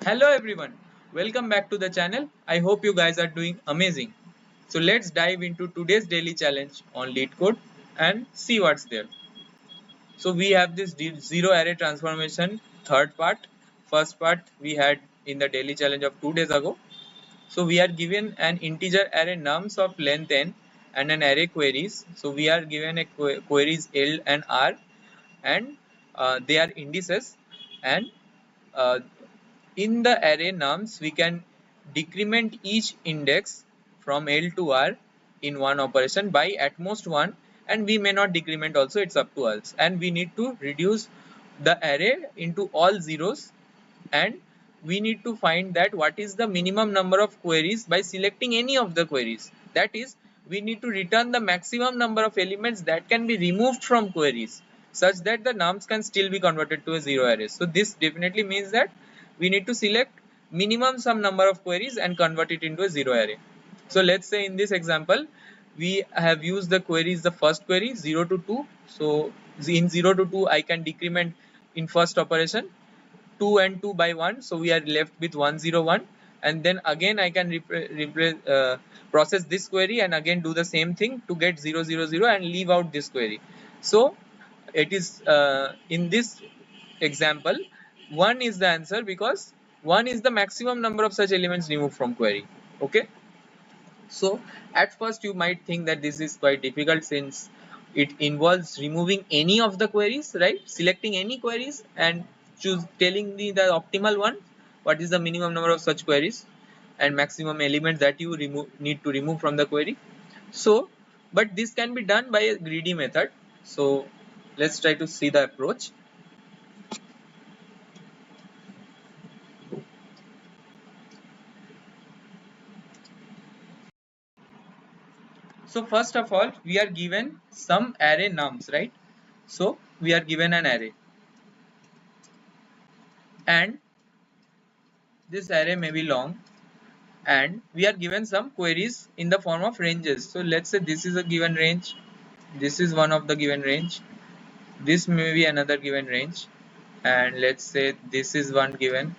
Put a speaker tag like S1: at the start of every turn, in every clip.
S1: Hello everyone, welcome back to the channel. I hope you guys are doing amazing. So let's dive into today's daily challenge on LeetCode and see what's there. So we have this zero array transformation third part. First part we had in the daily challenge of 2 days ago. So we are given an integer array nums of length n and an array queries. So we are given a queries L and R, and they are indices, and uh, in the array nums we can decrement each index from L to R in one operation by at most one, and we may not decrement also, it's up to us. And we need to reduce the array into all zeros, and we need to find that what is the minimum number of queries by selecting any of the queries. That is, we need to return the maximum number of elements that can be removed from queries such that the nums can still be converted to a zero array. So this definitely means that we need to select minimum some number of queries and convert it into a zero array. So let's say in this example we have used the queries, the first query 0 to 2. So in 0 to 2 I can decrement in first operation 2 and 2 by 1, so we are left with 101, and then again I can process this query and again do the same thing to get 000 and leave out this query. So it is in this example 1 is the answer because 1 is the maximum number of such elements removed from query. Okay, so at first you might think that this is quite difficult since it involves removing any of the queries, right? Selecting any queries and telling me the optimal one, what is the minimum number of such queries and maximum elements that you need to remove from the query. So but this can be done by a greedy method. So let's try to see the approach. So first of all we are given some array nums, right? So we are given an array, and this array may be long, and we are given some queries in the form of ranges. So let's say this is a given range, this is one of the given range, this may be another given range, and let's say this is one given,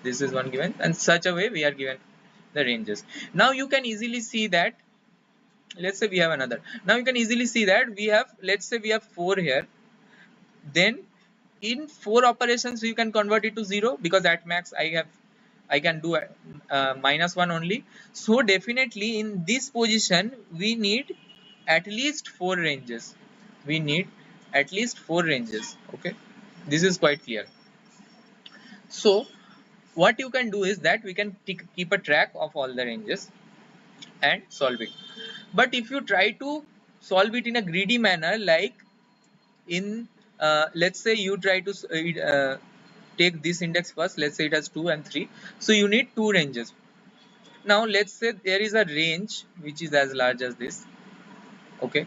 S1: this is one given, and such a way we are given the ranges. Now you can easily see that, let's say we have another, now you can easily see that we have, let's say we have 4 here, then in 4 operations you can convert it to 0 because at max I can do -1 only. So definitely in this position we need at least 4 ranges, we need at least 4 ranges. Okay, this is quite clear. So what you can do is that we can keep a track of all the ranges and solve it. But if you try to solve it in a greedy manner, like in let's say you try to take this index first, let's say it has 2 and 3, so you need 2 ranges. Now let's say there is a range which is as large as this, okay,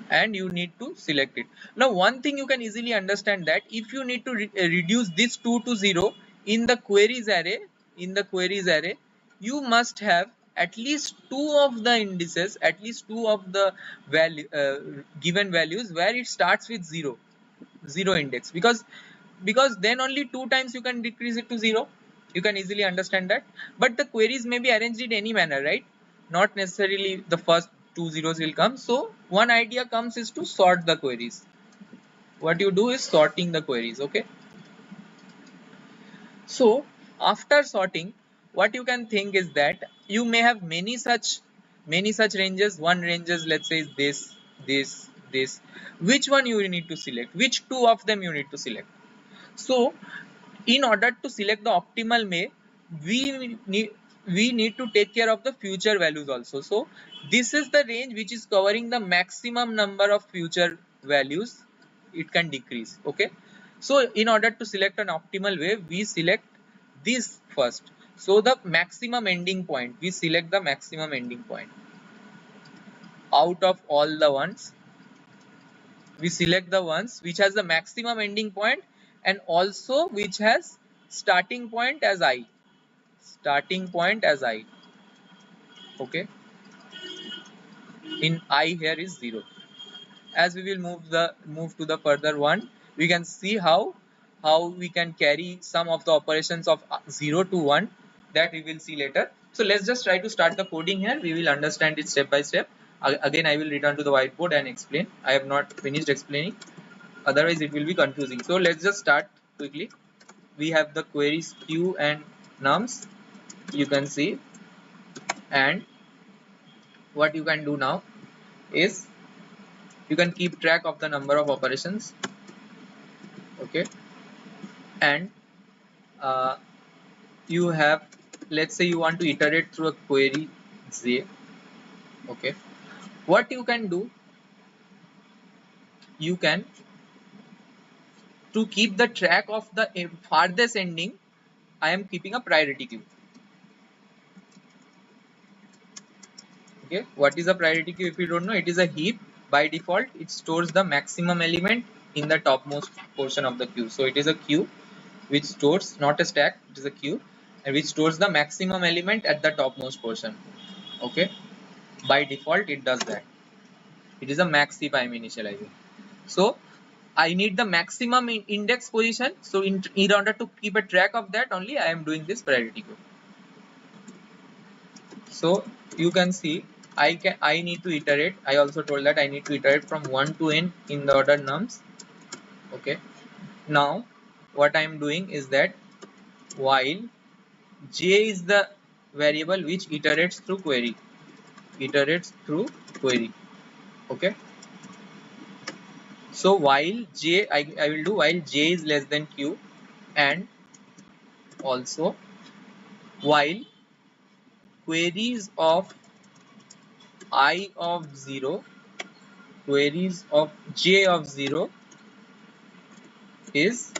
S1: and you need to select it. Now one thing you can easily understand, that if you need to reduce this 2 to 0 in the queries array, you must have at least 2 of the indices, at least 2 of the value given values where it starts with 0 index, because then only 2 times you can decrease it to 0. You can easily understand that. But the queries may be arranged in any manner, right? Not necessarily the first 2 zeros will come. So one idea comes is to sort the queries. What you do is sorting the queries. Okay, so after sorting, what you can think is that you may have many such ranges. One ranges, let's say, is this. Which one you need to select? Which 2 of them you need to select? So in order to select the optimal way, we need to take care of the future values also. So this is the range which is covering the maximum number of future values it can decrease. Okay, so in order to select an optimal way, we select this first. So the maximum ending point, we select the maximum ending point out of all the ones. We select the ones which has the maximum ending point and also which has starting point as I. Okay, in I here is 0. As we will move to the further one, we can see how how we can carry some of the operations of 0 to 1, that we will see later. So let's just try to start the coding here. We will understand it step by step. Again, I will return to the whiteboard and explain. I have not finished explaining, otherwise it will be confusing. So let's just start quickly. We have the queries queue and nums, you can see, and what you can do now is you can keep track of the number of operations, okay, and uh, you have, let's say you want to iterate through a query j, okay. What you can do, you can, to keep the track of the farthest ending, I am keeping a priority queue. Okay, what is a priority queue? If you don't know, it is a heap. By default, it stores the maximum element in the topmost portion of the queue. So it is a queue which stores, not a stack, it is a queue, and which stores the maximum element at the topmost portion. Okay, by default it does that. It is a max heap I am initializing. So I need the maximum index position. So in order to keep a track of that only, I am doing this priority queue. So you can see I need to iterate. I also told that I need to iterate from 1 to n in the order nums. Okay. Now what I am doing is that while j is the variable which iterates through query, okay. So while j, I will do while j is less than q, and also while queries of I of 0, queries of j of 0 is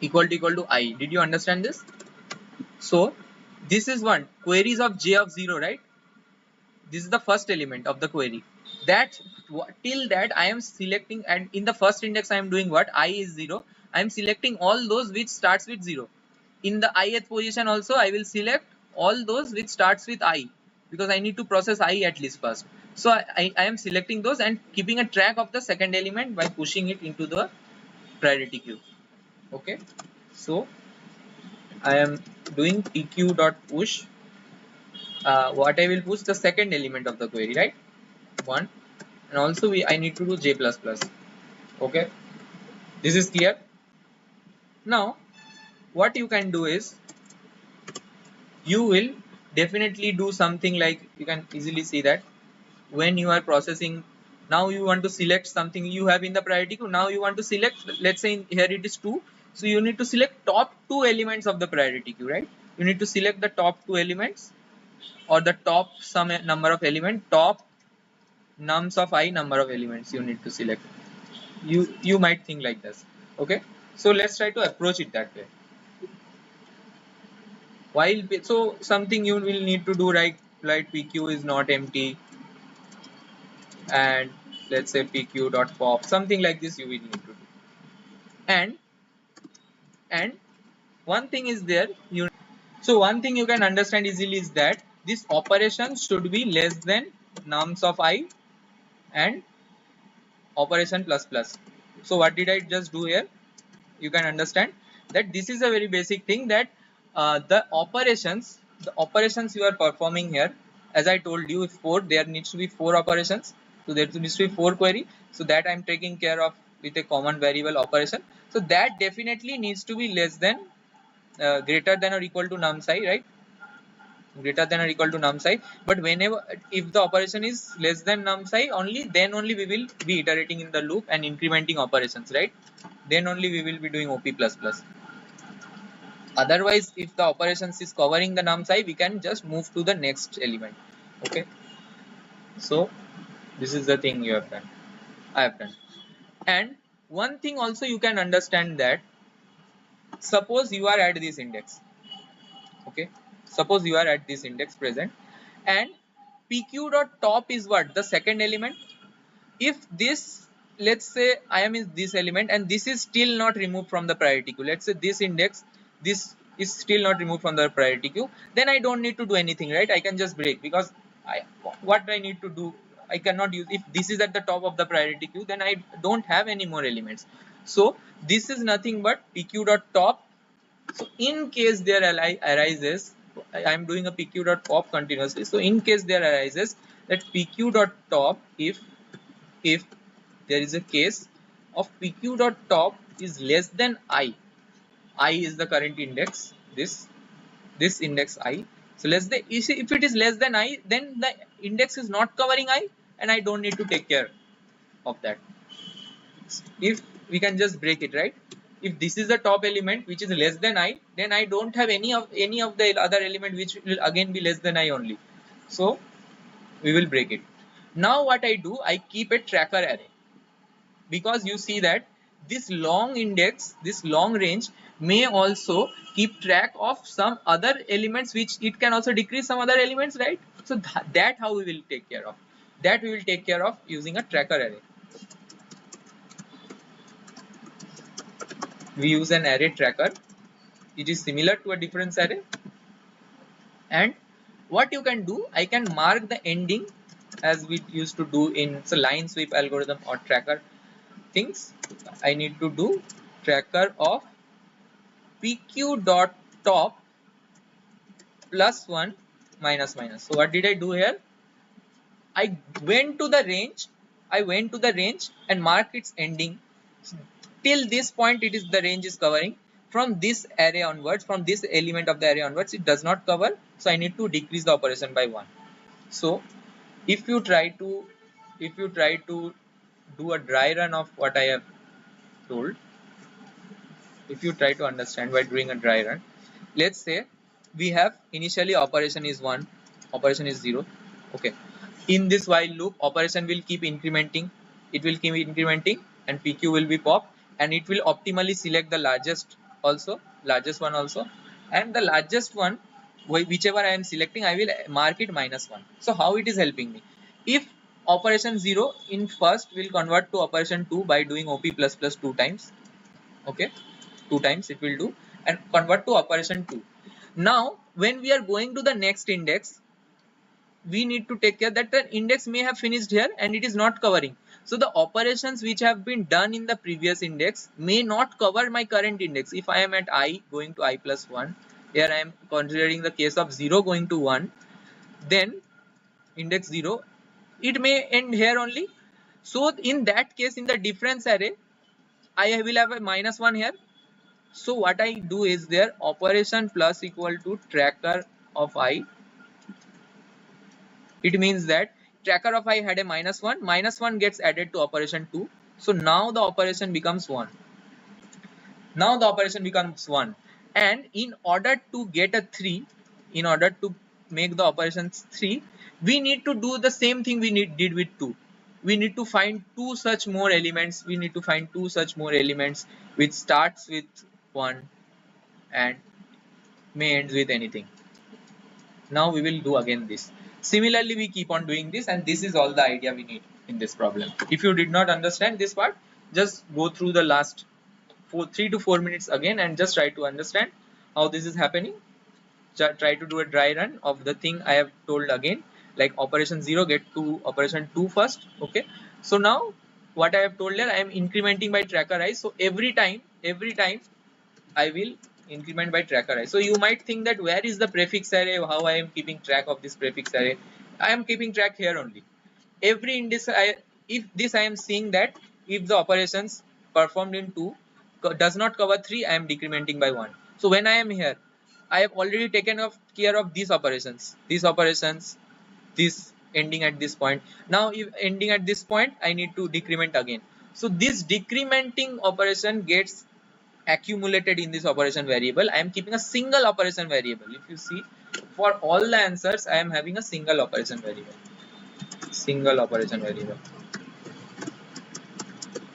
S1: equal to I. Did you understand this? So this is one queries of j of 0, right? This is the first element of the query. That till that I am selecting, and in the first index I am doing what? I is 0. I am selecting all those which starts with 0. In the ith position also I will select all those which starts with I, because I need to process I at least first. So I am selecting those and keeping a track of the second element by pushing it into the priority queue. Okay, so I am doing pq.push. What I will push the second element of the query, right? 1, and also I need to do j++. Okay, this is clear. Now what you can do is you will definitely do something like, you can easily see that when you are processing, now you want to select something you have in the priority queue. Now you want to select, let's say here it is 2, so you need to select top 2 elements of the priority queue, right? You need to select the top 2 elements, or the top some number of element, top nums of I number of elements you need to select. You might think like this. Okay, so let's try to approach it that way. While so something you will need to do, like pq is not empty, and let's say pq.pop, something like this you will need to do. And one thing is there, so one thing you can understand easily is that this operation should be less than nums of I and operation plus plus. So what did I just do here? You can understand that this is a very basic thing, that the operations you are performing here, as I told you, 4, there needs to be 4 operations, so there needs to be 4 query, so that I am taking care of with a common variable operation. So that definitely needs to be less than greater than or equal to nums I, right? Greater than or equal to nums I. But whenever, if the operation is less than nums I only, then only we will be iterating in the loop and incrementing operations, right? Then only we will be doing op++. Otherwise, if the operations is covering the nums I, we can just move to the next element. Okay, so this is the thing you have done, I have done. And one thing also you can understand, that suppose you are at this index. Okay, suppose you are at this index present, and pq.top is what? The second element. If this, let's say I am in this element and this is still not removed from the priority queue, let's say this index, this is still not removed from the priority queue, then I don't need to do anything, right? I can just break, because what I need to do, I cannot use, if this is at the top of the priority queue, then I don't have any more elements. So this is nothing but pq dot top. So in case there arises, I am doing a pq dot pop continuously. So in case there arises that pq dot top, if there is a case of pq dot top is less than I is the current index, this index I. So if it is less than I, then the index is not covering I, and I don't need to take care of that. If we can just break it, right? If this is the top element which is less than I, then I don't have any of the other element which will again be less than I only. So we will break it. Now what I do, I keep a tracker array, because you see that this long index, this long range may also keep track of some other elements, which it can also decrease some other elements, right? So that how we will take care of that, we will take care of using a tracker array. We use an array tracker. It is similar to a difference array, and what you can do, I can mark the ending as we used to do in line sweep algorithm or tracker things. I need to do tracker of pq dot top plus 1 minus minus. So what did I do here? I went to the range and marked its ending. So till this point it is the range is covering. From this array onwards, from this element of the array onwards, it does not cover, so I need to decrease the operation by 1. So if you try to do a dry run of what I have told, if you try to understand by doing a dry run, let's say we have initially operation is 1, operation is 0. Okay, in this while loop, operation will keep incrementing, and pq will be pop, and it will optimally select the largest one also, and the largest one, whichever I am selecting, I will mark it -1. So how it is helping me? If operation 0 in first will convert to operation 2 by doing op plus plus 2 times, okay, 2 times it will do, and convert to operation 2. Now when we are going to the next index, we need to take care that the index may have finished here and it is not covering. So the operations which have been done in the previous index may not cover my current index. If I am at I going to I plus 1, here I am considering the case of 0 going to 1, then index 0, it may end here only. So in that case, in the difference array, I will have a -1 here. So what I do is there operation plus equal to tracker of I. It means that tracker of I had a -1, -1 gets added to operation 2. So now the operation becomes 1. Now the operation becomes 1. And in order to get a 3, in order to make the operations 3, we need to do the same thing we did with 2. We need to find two such more elements. We need to find two such more elements which starts with 1 and may ends with anything. Now we will do again this. Similarly, we keep on doing this, and this is all the idea we need in this problem. If you did not understand this part, just go through the last 3 to 4 minutes again and just try to understand how this is happening. Try to do a dry run of the thing I have told again, like operation 0 get to operation 2 first. Okay, so now what I have told here, I am incrementing by tracker I. So every time I will increment by tracker I. So you might think that where is the prefix array, how I am keeping track of this prefix array. I am keeping track here only. Every index if I am seeing that if the operations performed in 2 does not cover 3, I am decrementing by 1. So when I am here, I have already taken care of these operations, this ending at this point. Now if ending at this point, I need to decrement again. So this decrementing operation gets accumulated in this operation variable. I am keeping a single operation variable. If you see, for all the answers, I am having a single operation variable.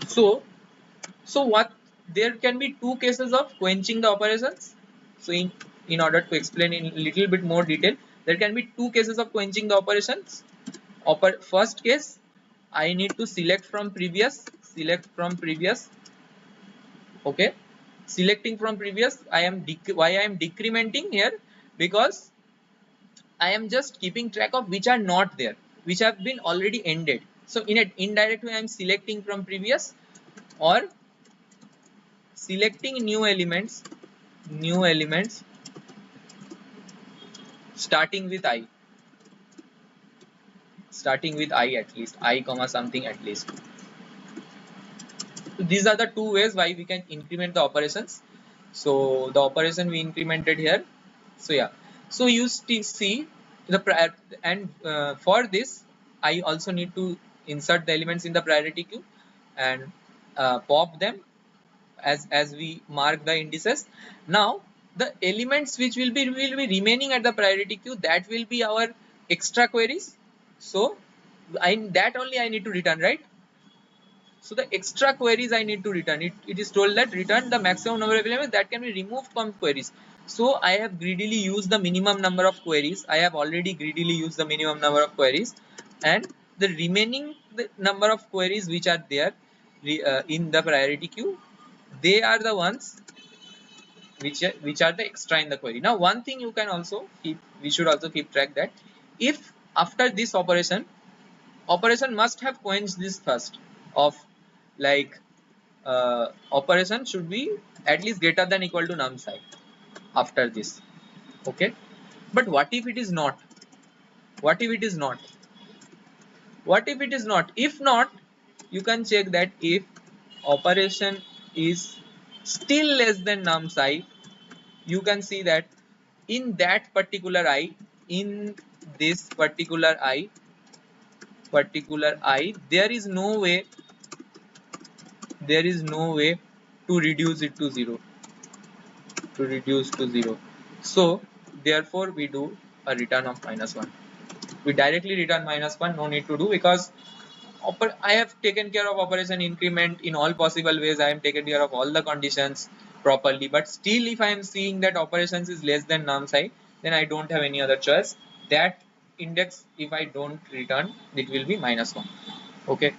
S1: So what, there can be two cases of quenching the operations. So in order to explain in a little bit more detail, there can be two cases of quenching the operations. First case, I need to select from previous. Okay, selecting from previous, why I am decrementing here, because I am just keeping track of which are not there, which have been already ended. So in an indirect way, I am selecting from previous, or selecting new elements starting with I at least, I comma something at least. So these are the two ways why we can increment the operations. So the operation we incremented here. So yeah, so you see the and for this I also need to insert the elements in the priority queue and pop them as we mark the indices. Now the elements which will be remaining at the priority queue, that will be our extra queries. So that only I need to return, right? So the extra queries I need to return. It is told that return the maximum number of elements that can be removed from queries. So I have greedily used the minimum number of queries. I have already greedily used the minimum number of queries, and the remaining number of queries which are there in the priority queue, they are the ones which are the extra in the query. Now one thing you can also keep, we should also keep track that if after this operation must have quenched this thirst of like operation should be at least greater than equal to num psi after this. Okay, but what if it is not? What if it is not? What if it is not? If not, you can check that if operation is still less than num psi, you can see that in that particular I, in this particular I, there is no way to reduce it to zero, so therefore we do a return of -1. We directly return -1, no need to do, because I have taken care of operation increment in all possible ways. I am taken care of all the conditions properly, but still if I am seeing that operations is less than num psi, then I don't have any other choice. That index, if I don't return, it will be -1. Okay,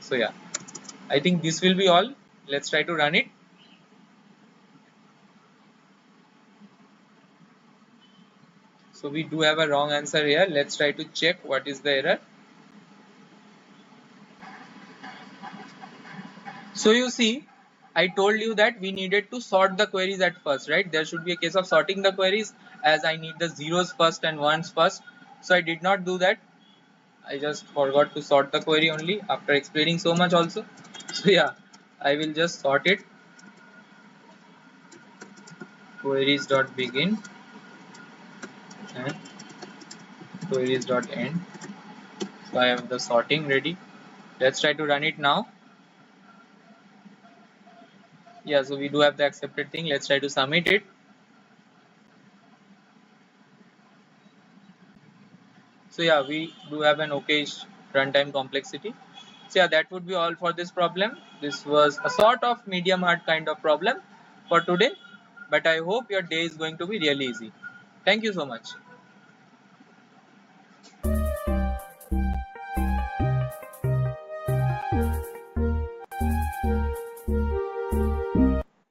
S1: so yeah, I think this will be all. Let's try to run it. So we do have a wrong answer here. Let's try to check what is the error. So you see, I told you that we needed to sort the queries at first, right? There should be a case of sorting the queries, as I need the zeros first and ones first. So I did not do that. I just forgot to sort the query only after explaining so much also. So yeah, I will just sort it. Queries.begin and queries.end. So I have the sorting ready. Let's try to run it now. Yeah, so we do have the accepted thing. Let's try to submit it. So yeah, we do have an okay runtime complexity. So yeah, that would be all for this problem. This was a sort of medium hard kind of problem for today, but I hope your day is going to be really easy. Thank you so much.